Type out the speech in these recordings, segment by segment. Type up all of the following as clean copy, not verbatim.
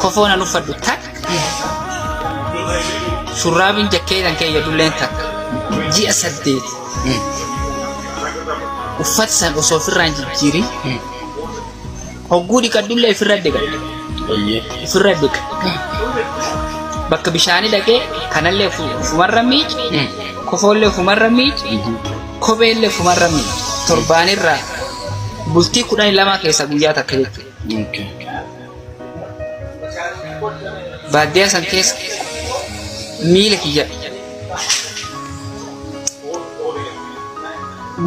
kofoona nuffadhu tak shurraabin jakkeetan keeyyadulleen takka ji'a 8 uffata san osoo ofirraan jijjiirin hogguu dhiqadhullee ofirra dhiqadhe ofirra dhiqa bakka bishaanii dhaqee kanallee ufumarra miici kofoollee ufumarra miici kopheellee ufumarra miici torbaanirraa bultii 12 keessa guyyaa takka jechuudha. Baadiyyaa san keessa miila kiyya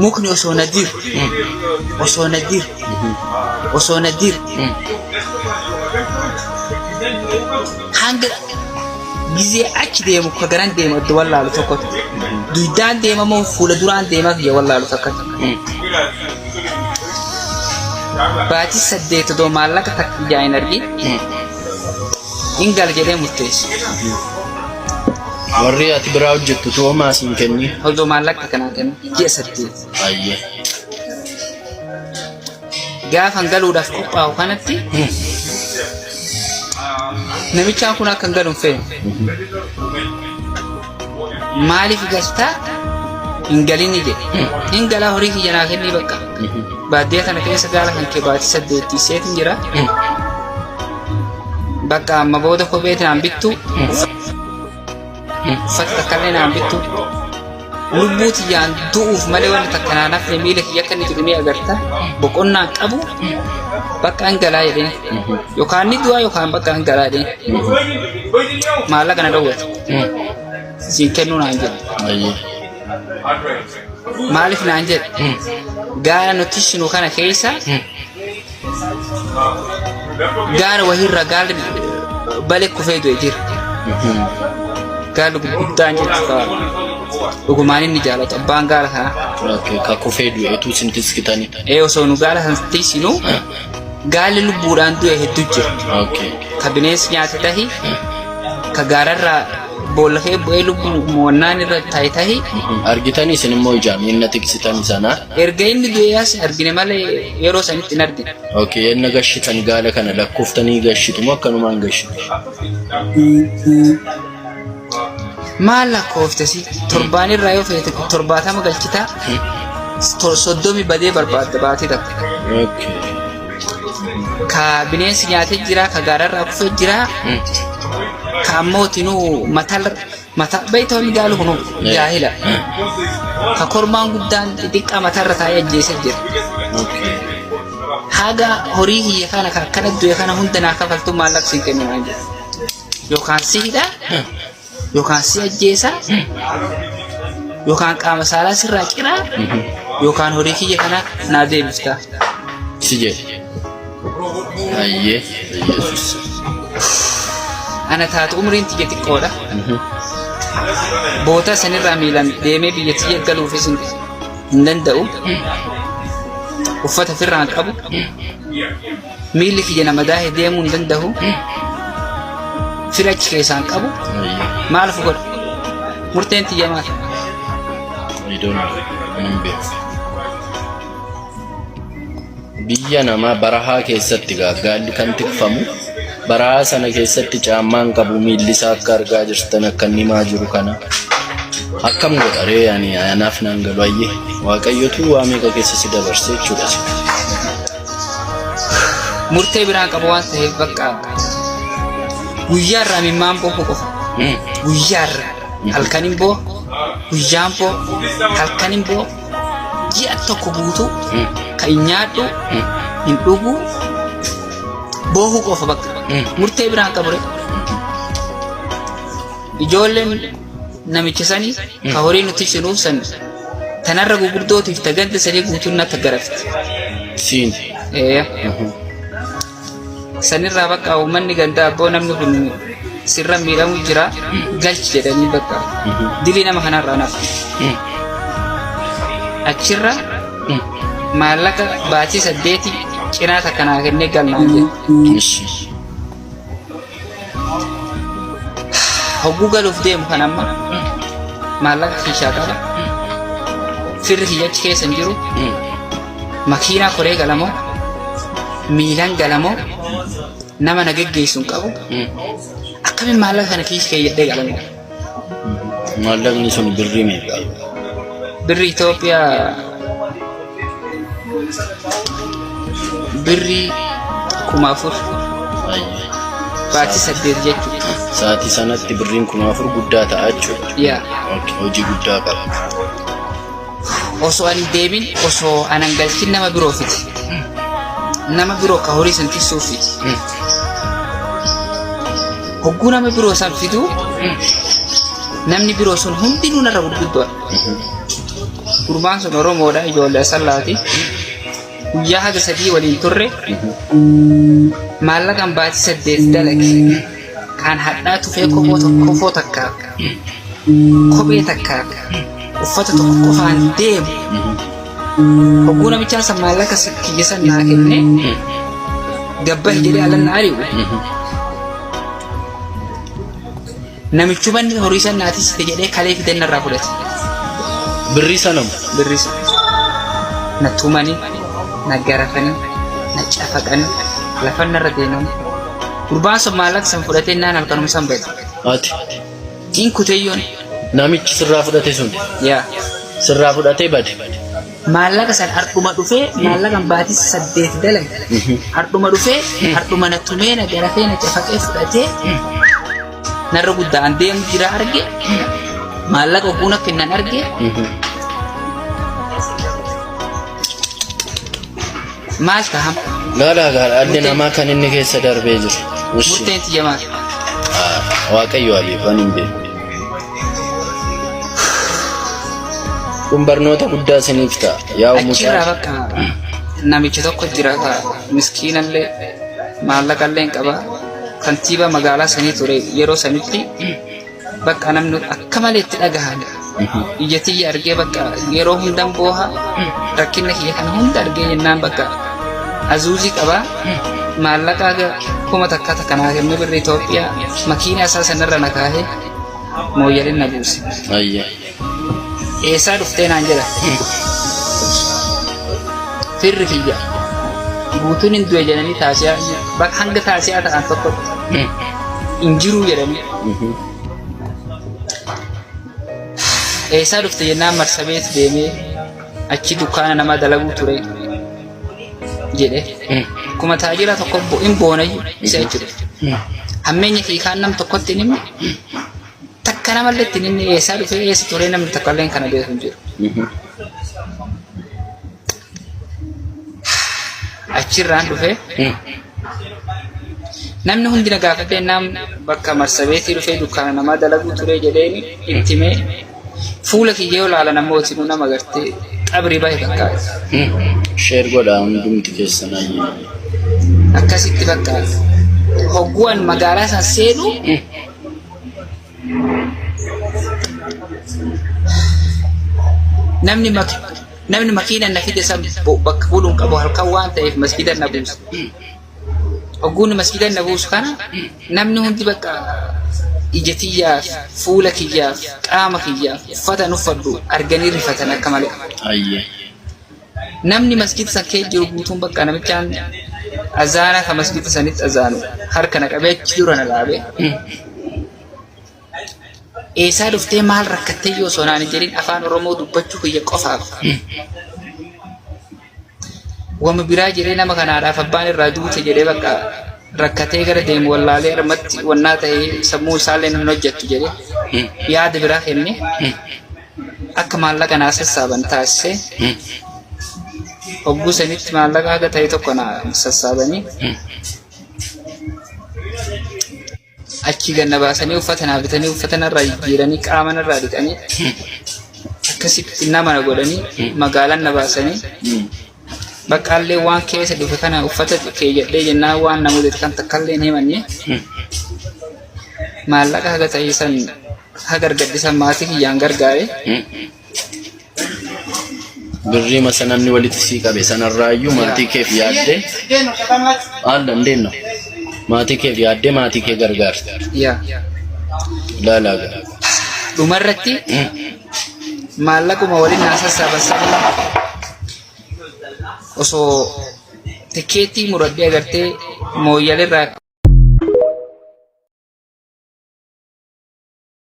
mukni osoo nadir hanga gizee achi deemu ka garan deemu adda wallaalu tokkotu duudaan deemamoo fuula duraan deemaa kiyya wallaalu takkatu baatii 8 odoo maallaqa takka ijaa hin argin ingal jedhee murteessu. Warri ati biraa hojjettu too maasiin kenni. Odoo maallaqa kanaa kennu ji'a 8. Ayyee. Gaafa galuudhaaf qophaa'u kanatti namichaan kun akka galuun fe'u. Maaliif gastaa hin galinni jedhe. Hin galaa horii kiyya naa kennii bakka. Baadiyyaa kana keessa gaala kan kee baatii 8 seetiin jira. Bakka amma booda kopheetti naan bittu uffata takkallee naan bittu lubbuu tiyyaan du'uuf malee wanti takka naan hafne miila kiyya akka inni jiru ni agarta boqonnaan qabu bakka hangalaa jedheen yookaan ni du'a yookaan bakka hangalaa jedheen maallaqa na dhowwate siin kennuu naan jedhe maaliif naan jedhe gaala nuti shinu kana keessa gaala wahirra gaala balee kufee du'e jira. Gaala guddaan jechuudha. Dhugumaan inni jaalatu abbaan gaala kanaa. Ka kufee du'eetu isin tiskitanii. Osoo nu gaala san tiksinu gaalli lubbuudhaan du'e hedduu jira. Ka bineensi nyaate tahi ka gaararraa boolla kee bu'ee lubbuu mo'annaan irra taa'e tahi. Argitanii isin immoo ijaan inni tiksitan sana. Erga inni du'e as argine malee yeroo sanitti hin argine. Yenna gashitan gaala kana lakkoftanii gashitu moo akkanumaan gashitu? Maal lakkooftasi torbaanirraa yoo feete 70 galchitaa 30 badee barbaadda baatii takka. Ka bineensi nyaatee jira ka gaararraa kufee jira. Ka ammoo mataa beeytoonni gaalu kunu jaahila. Ka kormaan guddaan xixiqqaa mataarra taa'ee ajjeesee jira. Haga horii kiyya kana akkana du'e kana hunda naa kafaltu maallaqa siin kennu waan jedhu. Yookaan si hidha yookaan si ajjeesa yookaan qaama saalaa sirraa ciraa yookaan horii kiyya kana naa deebifta. Si jedhe. Ayyee Yesuus. Ana taatu umriin tiyya xiqqoodha. Boota sanirraa miilaan deemee biyya tiyya galuufis hin danda'u. Uffata firraan qabu. Miilli kiyya nama daahee deemuu hin danda'u. Firachi keessaan qabu. Maaliif godha? Murteen tiyya maal? Biyya namaa barahaa keessatti gaalli kan tikfamu. Barahaa sana keessatti caammaan qabu miilli isaa akka argaa jirtan akka inni maa jiru kana. Akkam godha ree anaaf naan galu ayyee waaqayyotu waa meeqa keessa si dabarse jechuudha. Murtee biraan qabu waan ta'eef bakka guyyaarraa mimmaan boo'u qofa. Guyyaarraa halkaniin boo'a guyyaan boo'a halkaniin boo'a ji'a tokko guutuu kan hin nyaadhu hin dhugu boo'u qofa bakka murtee biraan qabu ree. Ijoolleen namicha sanii ka horii nuti shinuuf san tanarra gurguddootiif tagadda sadii guutuun natti garafti. Siin. Sanirraa bakka uummanni gandaa abboo namni kun sirra miidhamu jira galchi jedhanii bakka dilii nama kanarraa nafa. Achirra maallaqa baatii 8 cinaa takka naa kennee galnaan jedhe. Hogguu galuuf deemu kan amma maallaqa kiishaa qaba. Firri kiyyachi keessa hin jiru. Makiinaa koree galamoo miilaan galamoo nama na geggeessu hin qabu. Akkamiin maallaqa kana kiisii keeyyadhee qaban? Maallaqni sun birrii meeqa? Birri Itoophiyaa birri 4,000 baatii 8 jechuudha. Sa'aatii sanatti birriin 4,000 guddaa ta'a jechuudha. Yaa. Hojii guddaa qaba. Osoo an deemin osoo anan galchin nama biroo fiti. Nama biroo ka horii san tissuu fiti. Hogguu nama biroo san fidu namni biroo sun hundinuu narra gurguddoodha. Gurbaan sun Oromoodha, ijoollee sallaati. Guyyaa haga 3 waliin turre maallaqaan baatii 8 dalage kan hadhaa tufee kofoo takkaa kophee takkaa uffata tokko qofaan deemu. Hogguu namichaan san maallaqa kiyya san naa kenne gabbah jedhee alan ari'u. Namichumanni horii san naatis jedhee kalee fidee narraa fudhate. Birrii sanam? Birrii san. Na tumanii, na garafanii, na cafaqanii, lafan narra deemamu. Gurbaan sun maallaqa san fudhatee naan halkanuma san bade. Ati? Diin kuteyyoon. Namichi sirraa fudhate sun? Yaa. Sirraa fudhatee bade? Maallaqa san hardhuma dhufee maallaqaan baatii 8 dalage. Hardhuma dhufee hardhuma na tumee na garafee na cafaqee fudhatee narra guddaan deemu jira arge. Maallaqa hogguu na kennan arge. Maal taham? Gaala adde namaa kan inni keessa darbee jiru. Murteen tiyya maal? Waaqayyo abeefan hin beeku. Kun barnoota guddaa isiniif ta'a. Yaa Achirraa bakka namichi tokko jira miskiinallee maallaqallee hin qaba. Kantiibaa magaalaa sanii ture yeroo sanitti bakka namni akka malee itti dhagahan. Ija tiyya argee bakka yeroo hundan booha rakkina kiyya kana hunda argee jennaan bakka azuuzii qaba. Maallaqa 1,000 kanaa kennee birri Itoophiyaa makiina isaa sanarra na kaahee mooyyaliin na buuse. Eessaa dhuftee naan jedha. Firri kiyya guutuun hin du'e jedhanii taasisaa bakka hanga taasisaa ta'an tokkotti hin jiruu jedhanii. Eessaa dhufte jennaan Marsabeet deemee achi dukkaana namaa dalaguu ture jedhe. Akkuma taajira tokko hin boonayyu isa jechuudha. Hammeenya hiikaan nam tokkotti hin himne takka namallee ittiin inni eessaa dhufee eessa turee namni tokkolleen kana beeku hin jiru. Achirraan dhufee namni hundi na gaafadhee nam bakka Marsabeetii dhufee dukkaana namaa dalaguu ture jedheen itti himee fuula kiyya yoo laala namooti nama agartee qabrii bahe fakkaata. Sheer godhaa hundumti keessan ayyee. Akkasitti bakka hogguwan magaalaa san seenu namni makiina na fide san bakka buluun qabu halkan waan ta'eef masjida na buusa. Hogguun masjida na buusu kana namni hundi bakka ija tiyyaaf, fuula kiyyaaf, qaama kiyyaaf uffatan uffadhu arganii rifatan akka malee. Namni masjida san keessa jiru guutuun bakka namichaan azaana ka masjida sanitti azaanu harka na qabee achi dura na laabee. Eessaa dhuftee maal rakkattee yoo sonaan hin jedhin afaan Oromoo dubbachuu kiyya qofaaf. Wama biraa jedhee nama kanaadhaaf abbaan irraa duute jedhee bakka rakkatee gara deemu wallaalee armatti wannaa ta'ee sammuu isaallee hin hojjettu jedhee yaada biraa kenne akka maallaqa naa sassaaban taasisee hogguu sanitti maallaqa haga ta'e tokko naa sassaabanii achi ganna baasanii uffata naa bitanii uffata narraa jijjiiranii qaama narraa dhiqanii akkasitti nama na godhanii magaalaan na baasanii bakkaallee waan keessa dhufe kana uffata kee jedhee jennaan waan namoota kan takkallee hin himanne maallaqa haga ta'e san haga argadhisan maatii kiyyaan gargaare. Birrii masa namni walitti sii qabe sanarraayyuu maatii keef yaaddee haal dandeenna. Maatii keef yaaddee maatii kee gargaarte. Laalaa gara. Dhumarratti maallaquma waliin naa sassaaban osoo tikeettii muradhee agartee mooyyalirraa